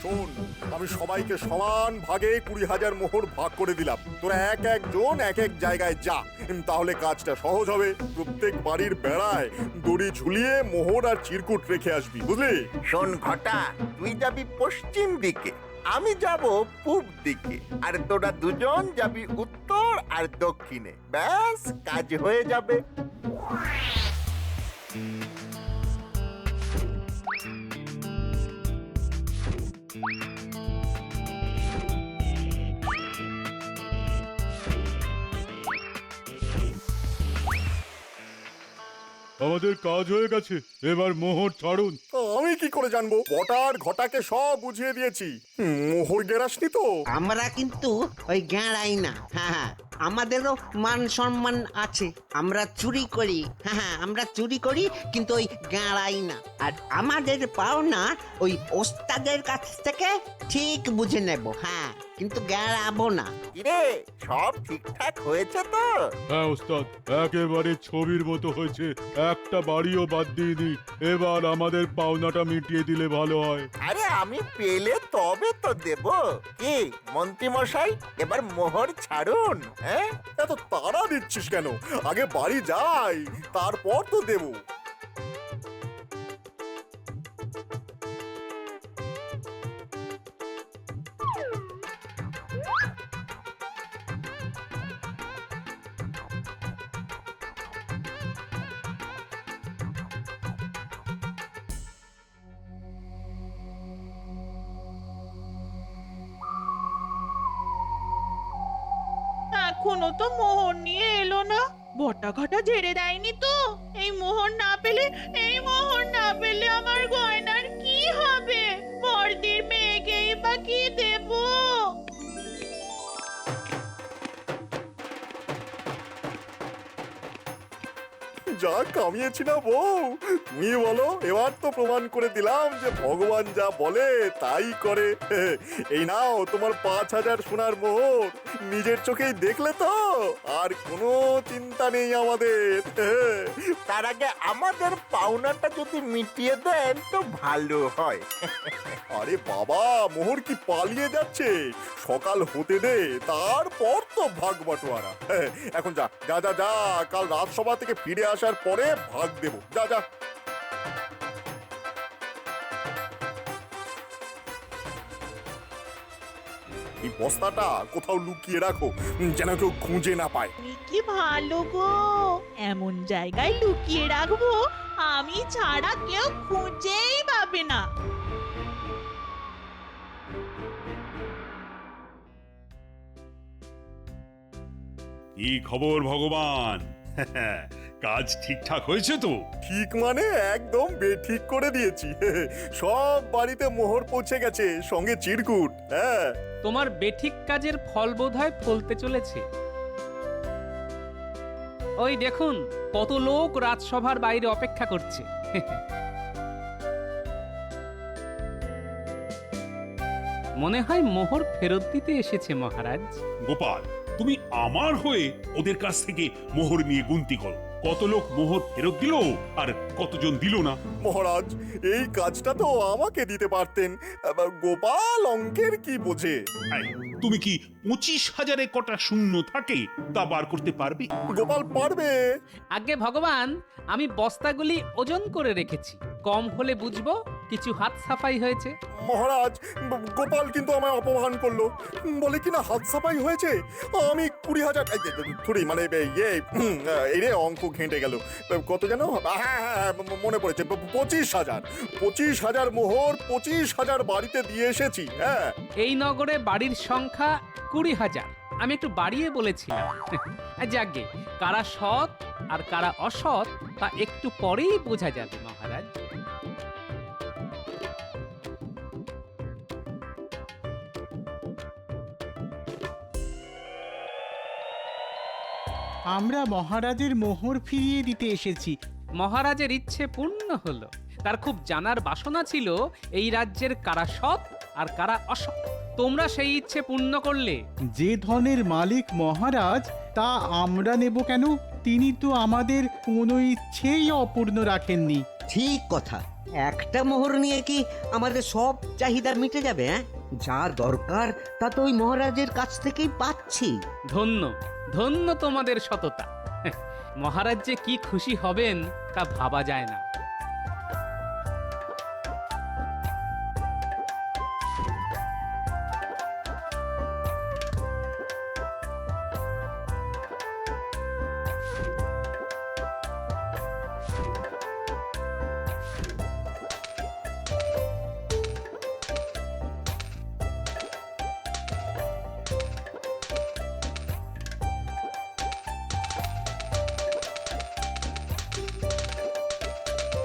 শোন, আমি সবাইকে সমান ভাগে 20,000 মোহর ভাগ করে দিলাম। তোরা এক একজন এক এক জায়গায় যা, তাহলে কাজটা সহজ হবে। প্রত্যেক বাড়ির বেড়ায় দড়ি ঝুলিয়ে মোহর আর চিরকুট রেখে আসবি, বুঝলি? শোন ঘটা, তুই যাবি পশ্চিম দিকে, আমি যাব পূব দিকে, আর তোরা দুজন যাবি উত্তর আর দক্ষিণে। ব্যাস, কাজ হয়ে যাবে। আমাদের কাজ হয়ে গেছে, এবার মোহর ছাড়ুন। আমি কি করে জানবো? বটার ঘটাকে সব বুঝিয়ে দিয়েছি। মোহর গেরাসনি তো? আমরা কিন্তু ওই গাঁড়াই না। হ্যাঁ, আমাদেরও মান সম্মান আছে। আমরা চুরি করি, হ্যাঁ আমরা চুরি করি, কিন্তু ওই গাঁড়াই না। আর আমাদের পাওনা ওই ওস্তাদের কাছ থেকে ঠিক বুঝে নেব। হ্যাঁ, কিন্তু গাঁড়াবো না। কিরে, সব ঠিকঠাক হয়েছে তো? হ্যাঁ ওস্তাদ, একেবারে ছবির মতো হয়েছে, একটা বাড়িও বাদ দিইনি। এবার আমাদের পাওনাটা মিটিয়ে দিলে ভালো হয়। আরে আমি পেলে তবে তো দেব। কি মন্ত্রী মশাই, এবার মোহর ছাড়ুন। হ্যাঁ, এত তাড়া দিচ্ছিস কেন? আগে বাড়ি যাই, তারপর তো দেবো। এখনো তো মোহর নিয়ে এলো না। বটা ঘটা ঝেড়ে দেয়নি তো? এই মোহর না পেলে আমার গয়নার কি হবে? বড়দির মেয়েকেই বা কি দেবো? যা কামিয়েছি না বউ, তুমি বলো। এবার তো প্রমাণ করে দিলাম যে ভগবান যা বলে তাই করে। এই নাও তোমার 5,000 সোনার মোহর। নিজের চোখেই দেখলে তো, আর কোনো চিন্তা নেই আমাদের। তার আগে আমাদের পাওনাটা যদি মিটিয়ে দেন তো ভালো হয়। আরে বাবা, মোহর কি পালিয়ে যাচ্ছে? সকাল হতে দে, তারপর তো ভাগ বাটোয়ারা। এখন যা যা যা যা, কাল রাজসভা থেকে ফিরে আসার পরে ভাগ দেব। যা যা। এই বস্তাটা কোথাও লুকিয়ে রাখো, যেন কেউ খুঁজে না পায়। তুমি কি ভালো গো, এমন জায়গায় লুকিয়ে রাখবো আমি ছাড়া কেউ খুঁজেই পাবে না। কি খবর ভগবান? কাজ ঠিকঠাক হয়েছে তো? ঠিক মানে একদম বেঠিক করে দিয়েছি। সব বাড়িতে মোহর পৌঁছে গেছে, সঙ্গে চিরকুট। হ্যাঁ, তোমার বেঠিক কাজের ফল বোধহয় ফলতে চলেছে। ওই দেখুন, কত লোক রাজসভার বাইরে অপেক্ষা করছে। মনে হয় মোহর ফেরত দিতে এসেছে মহারাজ। গোপাল, তুমি আমার হয়ে ওদের কাছ থেকে মোহর নিয়ে গুনতি করো। কত লোক মোহর ফেরত দিল আর কতজন দিল না। মহারাজ, এই কাজটা তো আমাকে দিতে পারতেন। আবার গোপাল অঙ্কের কি বোঝে? এই, তুমি কি 25,000-এ কটা শূন্য থাকে তা বার করতে পারবে? গোপাল পারবে। আগে ভগবান, আমি বস্তাগুলি ওজন করে রেখেছি, কম হলে বুঝবো কিছু হাত সাফাই হয়েছে। মহারাজ, গোপাল কিন্তু আমায় অপমান করলো। বলে কিনা হাত সাফাই হয়েছে। আমি 20,000 থুড়ি মানে এই রে, অঙ্ক ঘেঁটে গেল। কত যেন? হ্যাঁ হ্যাঁ, মনে পড়েছে, 25,000 মোহর 25,000 বাড়িতে দিয়ে এসেছি। হ্যাঁ, এই নগরে বাড়ির সংখ্যা 20,000। আমি একটু বাড়িয়ে বলেছিলাম। যাকগে, কারা সৎ আর কারা অসৎ তা একটু পরেই বোঝা যাবে মহারাজ। আমরা মহারাজের মোহর ফিরিয়ে দিতে এসেছি। মহারাজের ইচ্ছে পূর্ণ হলো। তার খুব জানার বাসনা ছিল এই রাজ্যের কারা সৎ আর কারা অসৎ। তোমরা সেই ইচ্ছে পূর্ণ করলে। যে ধনের মালিক মহারাজ, তা আমরা নেব কেন? তিনি তো আমাদের কোনো ইচ্ছেই অপূর্ণ রাখেননি। ঠিক কথা। একটা মোহর নিয়ে কি আমাদের সব চাহিদা মিটে যাবে? হ্যাঁ, যা দরকার তা তো ওই মহারাজের কাছ থেকেই পাচ্ছি। ধন্য ধন্য তোমাদের সততা। মহারাজ যে কি খুশি হবেন তা ভাবা যায় না।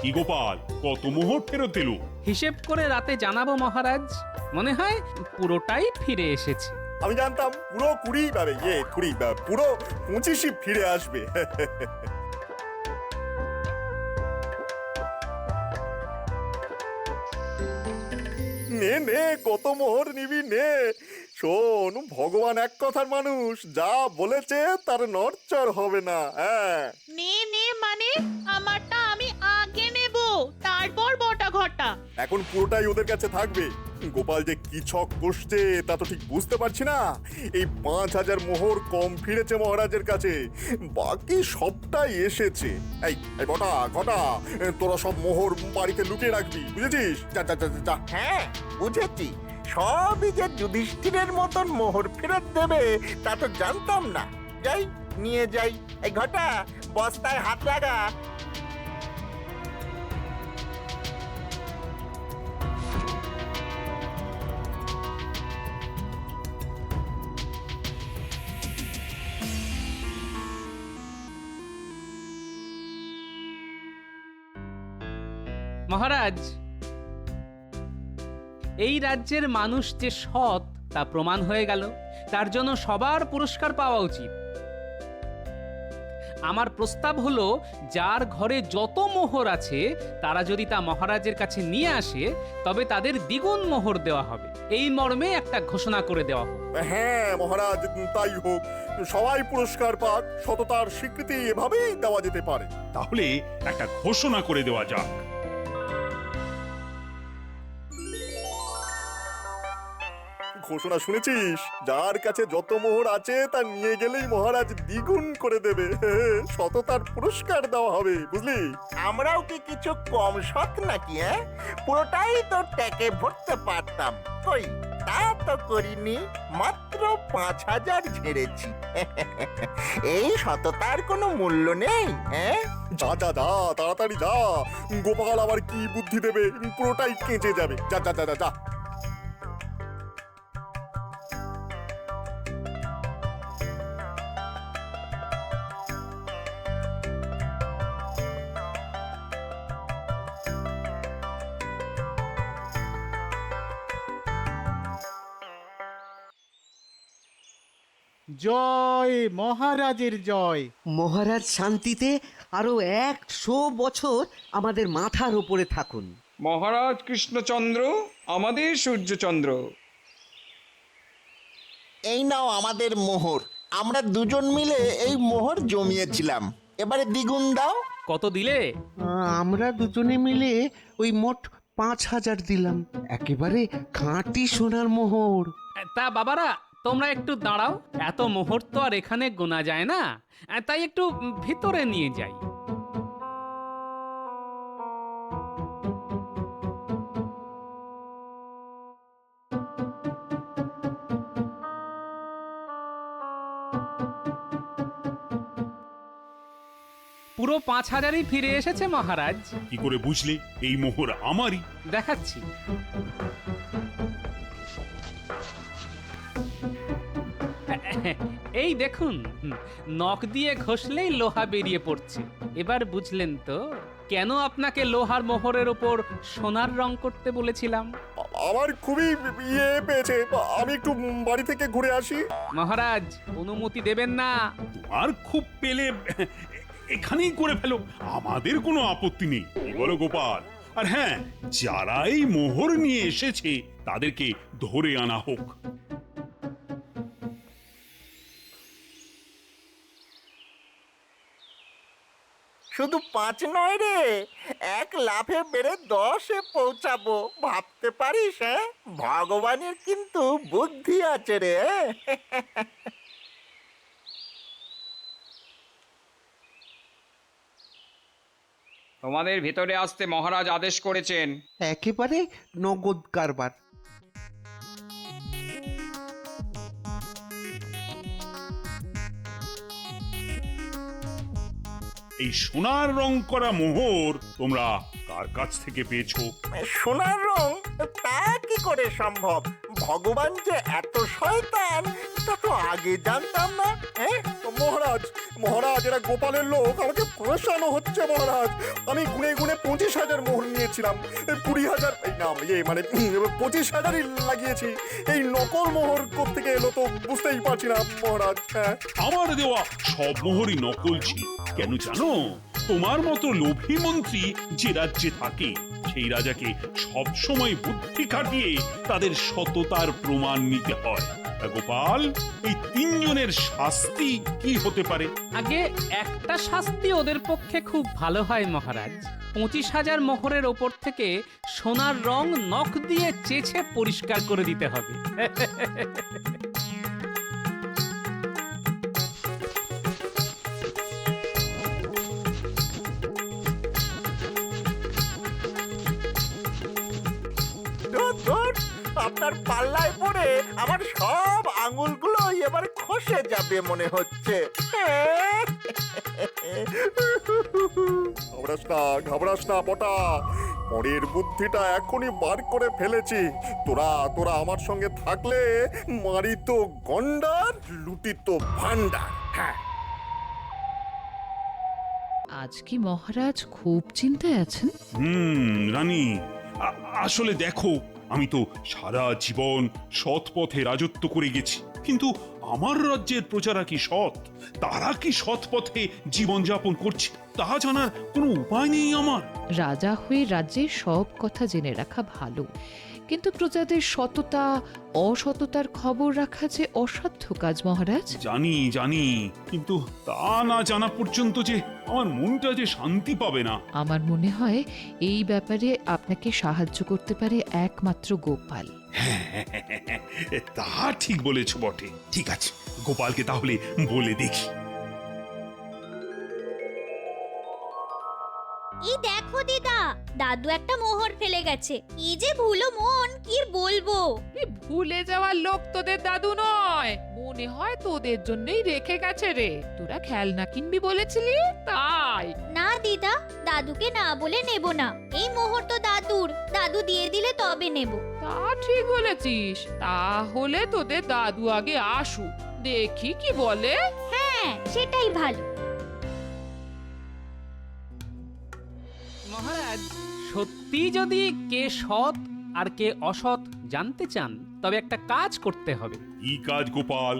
কি গোপাল, কত মোহর ফেরত এলো? হিসেব করে রাতে জানাবো মহারাজ। মনে হয় পুরোটাই ফিরে এসেছে। আমি জানতাম পুরো 20 পাবে, পুরো 25ই ফিরে আসবে। নে নে, কত মোহর নিবি নে। শোন, ভগবান এক কথার মানুষ, যা বলেছে তার নড়চড় হবে না। হ্যাঁ, নে নে মানে আমারটা আমি আগে নেব, তারপর বটা ঘটা। এখন পুরোটাই ওদের কাছে থাকবে। গোপাল যে কি ছক কষছে তা তো ঠিক বুঝতে পারছি না। এই 5000 মোহর কম ফিরেছে মহারাজের কাছে, বাকি সবটাই এসেছে। এই এই ঘটা ঘটা, তোরা সব মোহর বাড়িতে লুকিয়ে রাখবি, বুঝেছিস? যা যা যা যা। হ্যাঁ, বুঝেছি। সবই যে যুধিষ্ঠিরের মতন মোহর ফেরত দেবে তা তো জানতাম না। যাই, নিয়ে যাই। এই ঘটা, বস্তায় হাত লাগা। মহারাজ, এই রাজ্যের মানুষ যে সৎ তা প্রমাণ হয়ে গেল। তার জন্য সবার পুরস্কার পাওয়া উচিত। আমার প্রস্তাব হলো, যার ঘরে যত মোহর আছে তারা যদি তা মহারাজের কাছে নিয়ে আসে তবে তাদের দ্বিগুণ মোহর দেওয়া হবে। এই মর্মে একটা ঘোষণা করে দেওয়া হোক। হ্যাঁ মহারাজ, তাই হোক। সবাই পুরস্কার পাক, সততার স্বীকৃতি এভাবেই দেওয়া যেতে পারে। তাহলে একটা ঘোষণা করে দেওয়া যাক। ঘোষণা শুনেছিস? যার কাছে যত মোহর আছে তা নিয়ে গেলেই মহারাজ দ্বিগুণ করে দেবে। সততার পুরস্কার দেওয়া হবে, বুঝলি? আমরাও কি কিছু কম সৎ নাকি? হ্যাঁ, পুরোটাই তো ট্যাকে ভরতে পারতাম। কই, তা তো করিনি। মাত্র 5000 ঝেড়েছি। এই সততার কোনো মূল্য নেই? হ্যাঁ, যা যা যা, তাড়াতাড়ি যা। গোপাল আবার কি বুদ্ধি দেবে, পুরোটাই কেঁচে যাবে। যা যা যা যা যা। জয় মহারাজের জয়। মহারাজ শান্তিতে আরো 100 বছর আমাদের মাথার উপরে থাকুন। মহারাজ কৃষ্ণচন্দ্র, আমাদের সূর্যচন্দ্র। এই নাও আমাদের মোহর। আমরা দুজন মিলে এই মোহর জমিয়েছিলাম। এবারে দ্বিগুণ দাও। কত দিলে? আমরা দুজনে মিলে ওই মোট 5000 দিলাম। একেবারে খাঁটি সোনার মোহর। তা বাবারা, তোমরা একটু দাঁড়াও। এত মোহর তো আর এখানে গোনা যায় না, তাই একটু ভিতরে নিয়ে যাই। পুরো 5000ই ফিরে এসেছে মহারাজ। কি করে বুঝলে এই মোহর আমারই? দেখাচ্ছি। এই দেখুন, নখ দিয়ে ঘষলেই লোহা বেরিয়ে পড়ছে। এবার বুঝলেন তো কেন আপনাকে লোহার মোহরের ওপর সোনার রং করতে বলেছিলাম। আমার খুবই ইয়ে পেয়েছে, আমি একটু বাড়ি থেকে ঘুরে আসি। মহারাজ, অনুমতি দেবেন না? তোমার খুব পেলে এখানেই করে ফেলো, আমাদের কোনো আপত্তি নেই। কি বলো গোপাল? আর হ্যাঁ, যারা এই মোহর নিয়ে এসেছে তাদেরকে ধরে আনা হোক। শুধু 5 নয় রে, 1 লাফে বেড়ে 10-এ পৌঁছাবো। ভাবতে পারিস? হ্যাঁ, ভগবানের কিন্তু বুদ্ধি আছে রে। তোমাদের ভিতরে আসতে মহারাজ আদেশ করেছেন। একেবারে নগদ কারবার। এই সোনার রং করা মোহর তোমরা কার কাছ থেকে পেয়েছো? সোনার রং? তা কি করে সম্ভব? ভগবান যে এত শয়তান তা তো আগে জানতাম না। হ্যাঁ, মহারাজ মহারাজ এরা গোপালের লোক, আমাকে ফাঁসানো হচ্ছে মহারাজ। আমি গুনে গুনে 25,000 মোহর নিয়েছিলাম, 20,000 এই না মানে 25,000ই লাগিয়েছি। এই নকল মোহর কোত্থেকে এলো তো বুঝতেই পারছি না মহারাজ। হ্যাঁ, আমার দেওয়া সব মোহরই নকল ছিল। কেন জানো? তোমার মতো লোভী মন্ত্রী যে রাজ্যে থাকে সেই রাজাকে সব সময় বুদ্ধি খাটিয়ে তাদের সততার প্রমাণ নিতে হয়। গোপাল, এই 3 জনের শাস্তি কি হতে পারে? আগে একটা শাস্তি ওদের পক্ষে খুব ভালো হয় মহারাজ। 25,000 মোহরের ওপর থেকে সোনার রং নখ দিয়ে চেঁচে পরিষ্কার করে দিতে হবে। ধুর, আপনার পাল্লায় পড়ে আমার সব আঙুলগুলো এবার খসে যাবে মনে হচ্ছে। ঘাবড়াস না বটা, পরের বুদ্ধিটা এখনই বার করে ফেলেছি। তোরা আমার সঙ্গে থাকলে মারিত গন্ডার, লুটিত ভান্ডার। হ্যাঁ, আজ কি মহারাজ খুব চিন্তায় আছেন? রানী, আসলে দেখো, আমি তো সারা জীবন সৎ পথে রাজত্ব করে গেছি, কিন্তু আমার রাজ্যের প্রজারা কি সৎ? তারা কি সৎ পথে জীবনযাপন করছে তা জানার কোনো উপায় নেই আমার। রাজা হয়ে রাজ্যের সব কথা জেনে রাখা ভালো, কিন্তু প্রজাদের সততা অসততার খবর রাখা যে অসাধ্য কাজ মহারাজ। জানি, কিন্তু তা না জানা পর্যন্ত যে আমার মনটা যে শান্তি পাবে না। আমার মনে হয় এই ব্যাপারে আপনাকে সাহায্য করতে পারে একমাত্র গোপাল। তা ঠিক বলেছ বটে। ঠিক আছে, গোপালকে তাহলে বলে দেখি। এই দেখো দিদা, দাদু একটা মোহর ফেলে গেছে। কি যে ভুলো মন, কি বলবো। ভুলে যাওয়ার লোক তোদের দাদু নয়, মনে হয় তোদের জন্যই রেখে গেছে রে। তোরা খেলনা কিনবি বলেছিলি তাই। না দিদা, দাদুকে না বলে নেব না। এই মোহর তো দাদুর, দাদু দিয়ে দিলে তবে নেব। তা ঠিক বলেছিস, তাহলে তোদের দাদু আগে আসুক, দেখি কি বলে। হ্যাঁ, সেটাই ভালো। মহারাজ, সত্যি যদি কে সৎ আর কে অসৎ জানতে চান তবে একটা কাজ করতে হবে। কি কাজ গোপাল?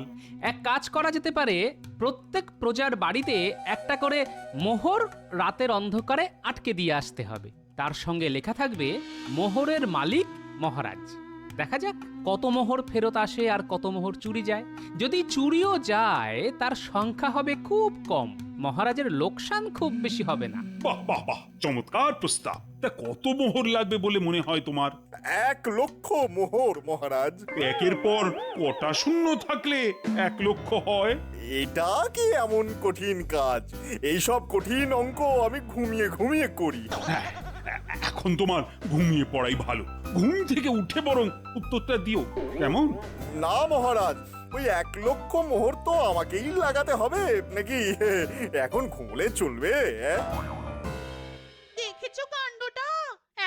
এক কাজ করা যেতে পারে, প্রত্যেক প্রজার বাড়িতে একটা করে মোহর রাতের অন্ধকারে আটকে দিয়ে আসতে হবে। তার সঙ্গে লেখা থাকবে মোহরের মালিক মহারাজ। দেখা যাক কত মোহর ফেরত আসে আর কত মোহর চুরি যায়। যদি চুরিও যায় তার সংখ্যা হবে খুব কম, মহারাজের লোকসান খুব বেশি হবে না। বাহ বাহ বাহ, চমৎকার প্রস্তাব। তা কত মোহর লাগবে বলে মনে হয় তোমার? 1 লক্ষ মোহর মহারাজ। একের পর কটা শূন্য থাকলে 1 লক্ষ হয়? এটা কি এমন কঠিন কাজ? এইসব কঠিন অঙ্ক আমি ঘুমিয়ে ঘুমিয়ে করি। হ্যাঁ, এখন তোমার ঘুমিয়ে পড়াই ভালো। ঘুম থেকে উঠে বরং উত্তরটা দিও, কেমন? না মহারাজ, ওই 1 লক্ষ মোহর তো আমাকেই লাগাতে হবে নাকি? এখন ঘুমলে চলবে? দেখেছো কাণ্ডটা?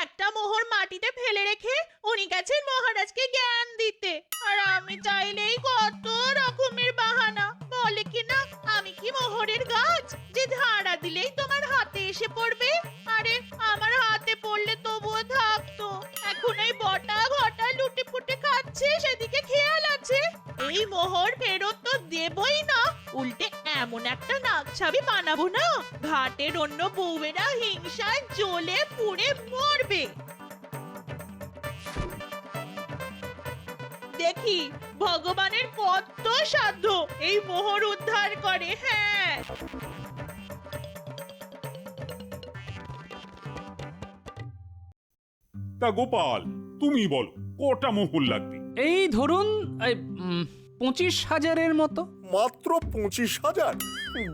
একটা মোহর মাটিতে ফেলে রেখে উনি গেছেন মহারাজকে জ্ঞান দিতে, আর আমি চাইলেই কত রকমের বাহানা বলে কিনা আমি কি মোহরের গাছ যে ধারা দিলেই তোমার হাতে এসে পড়বে। আরে আমার হাতে পড়লে তবুও থাকতো। এখন এই বটা ঘটা লুটে পুটে খাচ্ছে, সেদিকে খেয়াল আছে? এই মোহর ফেরত তো দেবই না, উল্টে এমন একটা নাকছাবি বানাবো না ঘাটের অন্য বউয়েরা হিংসায় জ্বলে পুড়ে মরবে। দেখি ভগবানের কত সাধ্য এই মোহর উদ্ধার করে। হ্যাঁ, তা গোপাল, তুমি বলো কটা মোহর লাগবে? এই ধরুন 25,000-এর মতো। মাত্র 25,000?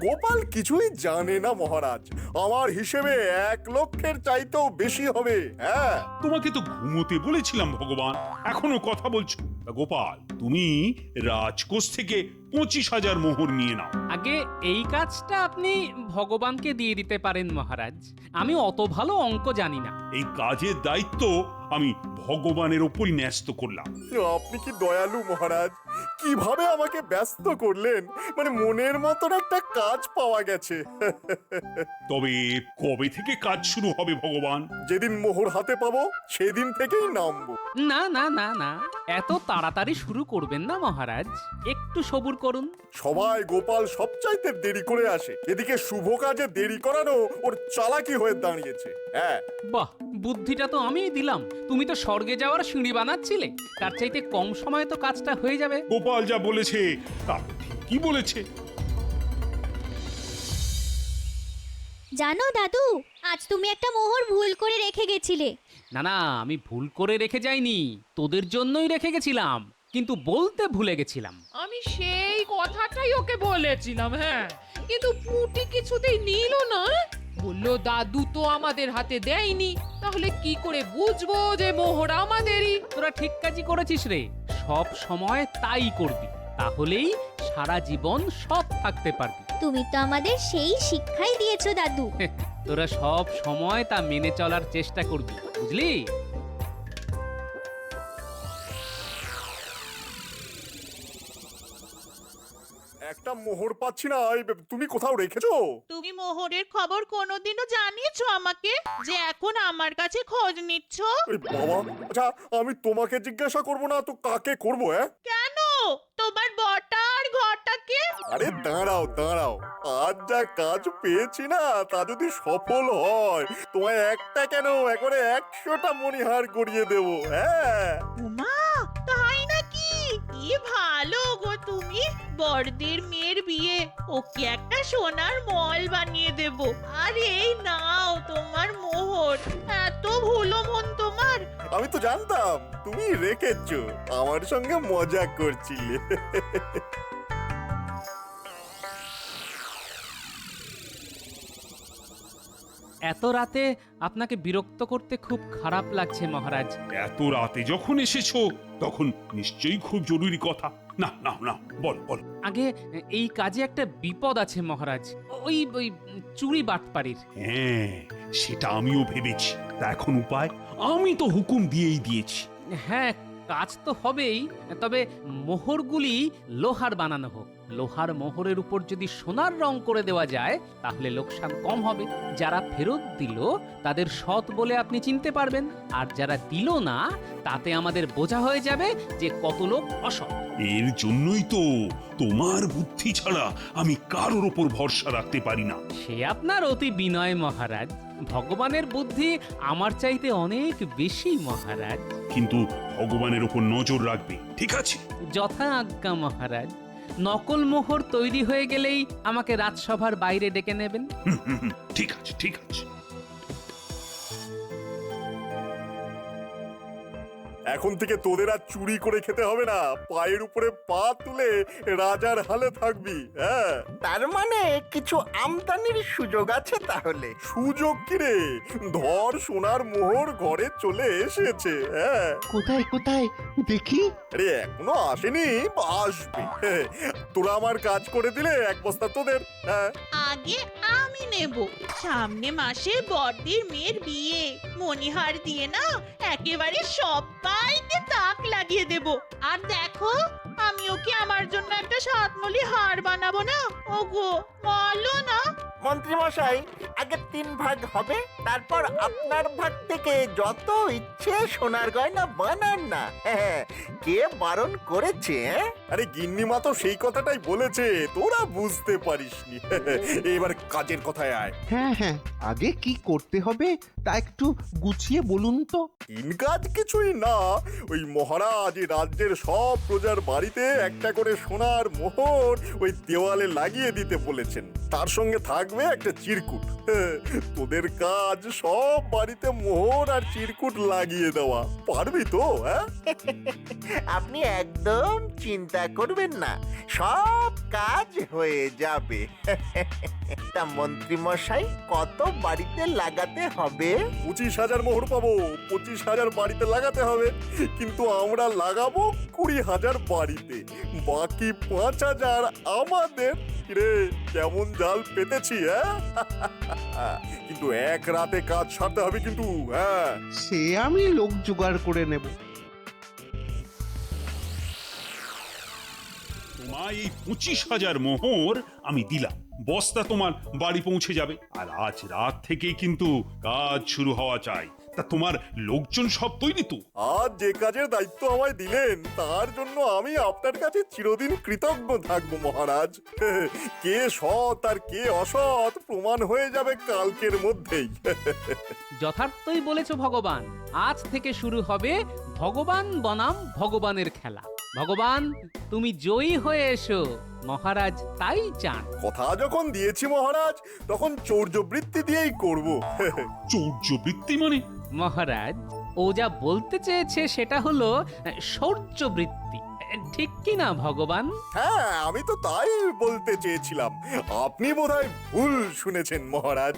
গোপাল কিছুই জানে না মহারাজ, আমার হিসেবে 1 লক্ষের চাইতেও বেশি হবে। হ্যাঁ, তোমাকে তো ঘুমোতে বলেছিলাম ভগবান, এখনো কথা বলছো। তা গোপাল, তুমি রাজকোষ থেকে 25,000 মোহর নিয়ে নাও। আগে এই কাজটা আপনি ভগবানকে দিয়ে দিতে পারেন মহারাজ, আমি অত ভালো অঙ্ক জানি না। এই কাজের দায়িত্ব আমি ভগবানের ওপরই ন্যস্ত করলাম। আপনি কি দয়ালু মহারাজ, কিভাবে আমাকে ব্যস্ত করলেন, মানে মনের মতন একটা কাজ পাওয়া গেছে। তবে কবে থেকে কাজ শুরু হবে ভগবান? যেদিন মোহর হাতে পাবো সেদিন থেকেই নামবো। না না না না, এত তাড়াতাড়ি শুরু করবেন না মহারাজ, একটু সবুর করুন। সবাই গোপাল সবচাইতে দেরি করে আসে, এদিকে শুভ কাজে দেরি করানো ওর চালাকি হয়ে দাঁড়িয়েছে। হ্যাঁ, বাহ, বুদ্ধিটা তো আমিই দিলাম। তুমি তো স্বর্গে যাওয়ার সিঁড়ি বানাচ্ছিলে, তার চাইতে কম সময়ে তো কাজটা হয়ে যাবে। গোপাল যা বলেছে তা কি বলেছে। জানো দাদু, আজ তুমি একটা মোহর ভুল করে রেখে গেছিলে। না না, আমি ভুল করে রেখে যাইনি, তোদের জন্যই রেখে গেছিলাম, কিন্তু বলতে ভুলে গেছিলাম। আমি সেই কথাটাই ওকে বলেছিলাম, হ্যাঁ, কিন্তু পুটি কিছুতেই নিল না। বললো দাদু তো আমাদের হাতে দেয়নি, তাহলে কি করে বুঝবো যে মোহর আমাদেরই? তোরা ঠিক কাজই করেছিস রে, সব সময় তাই করবি, তাহলেই সারা জীবন সৎ থাকতে পারবি। তুমি তো আমাদের সেই শিক্ষাই দিয়েছো দাদু। তোরা সব সময় তা মেনে চলার চেষ্টা করবি, বুঝলি? একটা মোহর পাচ্ছি না, তুমি কোথাও রেখেছো? তুমি মোহরের খবর কোনোদিনও জানিয়েছো আমাকে যে এখন আমার কাছে খোঁজ নিচ্ছ? বাবা, আচ্ছা আমি তোমাকে জিজ্ঞাসা করব না তো কাকে করব? কেন? তোমার বটা আর ঘটাকে? আরে দাঁড়াও দাঁড়াও, আজ যা কাজ পেয়েছি না তা যদি সফল হয় তোমায় একটা কেন একবারে 100টা মণিহার করিয়ে দেব। হ্যাঁ, উমা, তাই নাকি? কি ভালো গো তুমি, বড়দের মেয়ের বিয়ে, ওকে একটা সোনার মল বানিয়ে দেব। আর এই নাও তোমার মোহর। এত ভুলো মন তোমার। আমি তো জানতাম তুমি রেখেছো, আমার সঙ্গে মজা করছিলে। এত রাতে আপনাকে বিরক্ত করতে খুব খারাপ লাগছে মহারাজ। এত রাতে যখন এসেছো তখন নিশ্চয়ই খুব জরুরি কথা। না না না, বল বল। আগে এই কাজে একটা বিপদ আছে মহারাজ, ওই ওই চুরি বাটপাড়ির। হ্যাঁ, সেটা আমিও ভেবেছি। তা এখন উপায়? আমি তো হুকুম দিয়েই দিয়েছি। হ্যাঁ, কাজ তো হবেই, তবে মোহরগুলি লোহার বানানো হোক। লোহার মোহরের উপর যদি সোনার রং করে দেওয়া যায় তাহলে লোকসান কম হবে। যারা ফেরত দিল তাদের সৎ বলে আপনি চিনতে পারবেন, আর যারা দিল না তাতে আমাদের বোঝা হয়ে যাবে যে কত লোক অসৎ। এর জন্যই তো তোমার বুদ্ধি ছাড়া আমি কারোর ওপর ভরসা রাখতে পারি না। সে আপনার অতি বিনয় মহারাজ, ভগবানের বুদ্ধি আমার চাইতে অনেক বেশি মহারাজ। কিন্তু ভগবানের ওপর নজর রাখবে, ঠিক আছে? যথা আজ্ঞা মহারাজ। নকল মোহর তৈরি হয়ে গেলেই আমাকে রাজসভার বাইরে ডেকে নেবেন। ঠিক আছে ঠিক আছে। এখন থেকে তোদের আর চুরি করে খেতে হবে না, পায়ের উপরে পা তুলে রাজার হালে থাকবি। হ্যাঁ, তার মানে কিছু আমদানির সুযোগ আছে তাহলে। সুযোগ কি রে, ধর সোনার মোহর ঘরে চলে এসেছে। হ্যাঁ, কোথায় কোথায় দেখি? আরে এখনো আসেনি, আসবে। তোরা আমার কাজ করে দিলে 1 বস্তা তোদের। হ্যাঁ, আগে আমি নেব। সামনে মাসে বড়দের মেয়ের বিয়ে, মণিহার দিয়ে না একেবারে সবাইকে তাক লাগিয়ে দেব। আর দেখো, আমি ওকে আমার জন্য একটা সাতমলি হার বানাবো না? ওগো বলো না। মন্ত্রী মশাই, আগে 3 ভাগ হবে, তারপর আপনার ভাগ থেকে যত ইচ্ছে সোনার গয়না বানান না। কে বারণ করেছে? আরে গিন্নিমা তো সেই কথাটাই বলেছে, তোরা বুঝতে পারিসনি। এবার কাজের কথায় আয়। হ্যাঁ হ্যাঁ, আগে কি করতে হবে তা একটু গুছিয়ে বলুন তো। কাজ কিছুই না, ওই মহারাজ রাজ্যের সব প্রজার বাড়িতে একটা করে সোনার মোহর ওই দেওয়ালে লাগিয়ে দিতে বলেছেন। তার সঙ্গে থাকবে একটা চিরকুট। তোদের কাজ সব বাড়িতে মোহর আর চিরকুট লাগিয়ে দেওয়া, পারবি তো? হ্যাঁ, আপনি একদম চিন্তা করবেন না, সব কাজ হয়ে যাবে। তা মন্ত্রী মশাই, কত বাড়িতে লাগাতে হবে? 25,000 মোহর পাবো, 25,000 বাড়িতে লাগাতে হবে, কিন্তু আমরা লাগাবো 20,000 বাড়িতে, বাকি 5,000 আমাদের। রে কেমন জাল পেতেছি? হ্যাঁ, কিন্তু এক রাতে কাজ সারতে হবে কিন্তু। হ্যাঁ, সে আমি লোক জোগাড় করে নেব। তোমায় এই 25,000 মোহর আমি দিলাম, বস্তা তোমার বাড়ি পৌঁছে যাবে। আর আজ রাত থেকে কিন্তু কাজ শুরু হওয়া চাই। তা তোমার লোকজন সব তৈরি তো? আজ যে কাজের দায়িত্ব আমায় দিলেন তার জন্য আমি আপনার কাছে চিরদিন কৃতজ্ঞ থাকবো মহারাজ। কে সৎ আর কে অসৎ প্রমাণ হয়ে যাবে কালকের মধ্যেই। যথার্থই বলেছ ভগবান, আজ থেকে শুরু হবে ভগবান বনাম ভগবানের খেলা। ভগবান তুমি জয়ী হয়ে এসো, মহারাজ তাই চান। কথা যখন দিয়েছি মহারাজ, তখন চৌর্যবৃত্তি দিয়েই করব। চৌর্যবৃত্তি মানে? মহারাজ ও যা বলতে চেয়েছে সেটা হলো শৌর্যবৃত্তি, ঠিক কি না ভগবান? হ্যাঁ, আমি তো তাই বলতে চেয়েছিলাম, আপনি বোধহয় ভুল শুনেছেন মহারাজ।